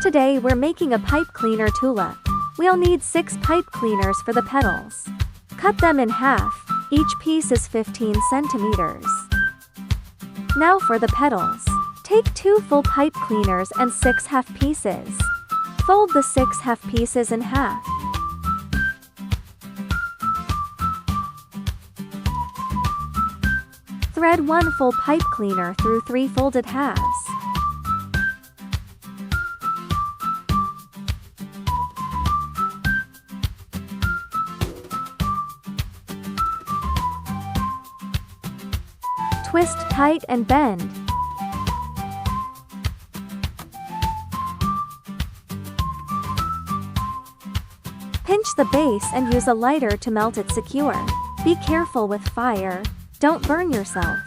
Today we're making a pipe cleaner tulip. We'll need 6 pipe cleaners for the petals. Cut them in half, each piece is 15 centimeters. Now for the petals. Take 2 full pipe cleaners and 6 half pieces. Fold the 6 half pieces in half. Thread 1 full pipe cleaner through 3 folded halves. Twist tight and bend. Pinch the base and use a lighter to melt it secure. Be careful with fire, don't burn yourself.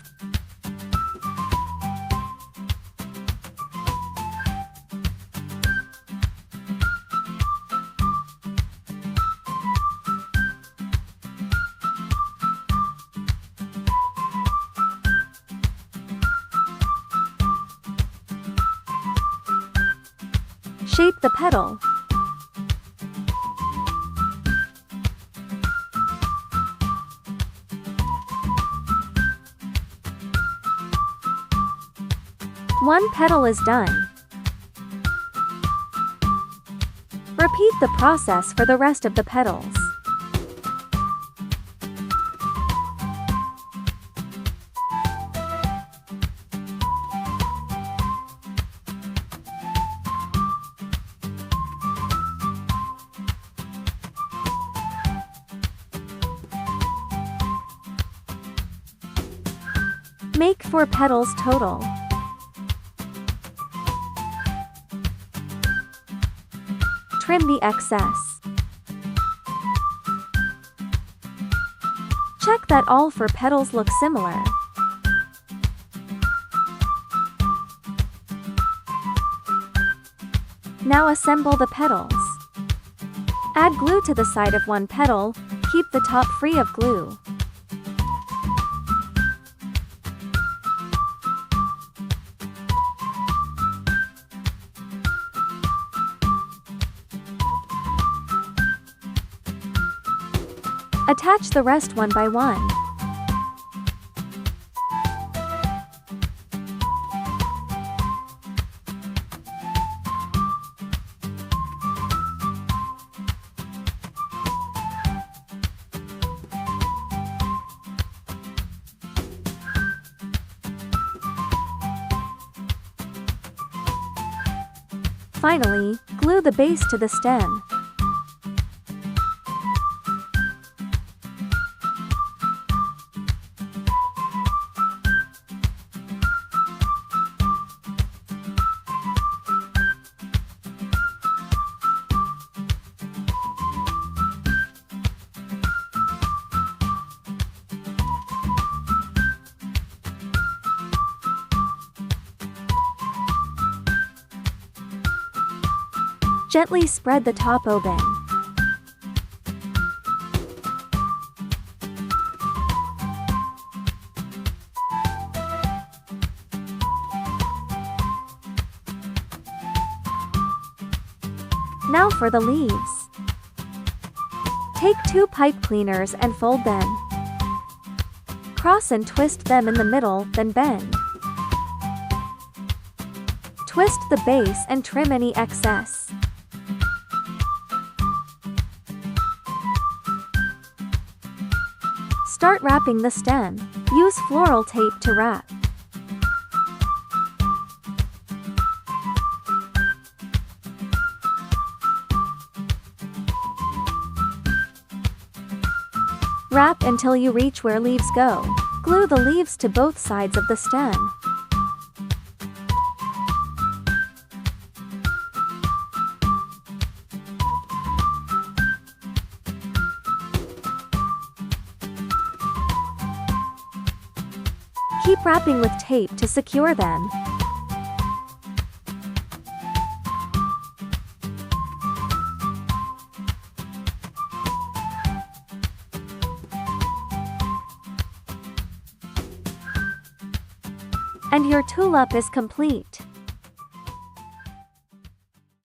Shape the petal. One petal is done. Repeat the process for the rest of the petals. Make 4 petals total. Trim the excess. Check that all 4 petals look similar. Now assemble the petals. Add glue to the side of one petal, keep the top free of glue. Attach the rest one by one. Finally, glue the base to the stem. Gently spread the top open. Now for the leaves. Take 2 pipe cleaners and fold them. Cross and twist them in the middle, then bend. Twist the base and trim any excess. Start wrapping the stem. Use floral tape to wrap. Wrap until you reach where leaves go. Glue the leaves to both sides of the stem. Keep wrapping with tape to secure them. And your tulip is complete.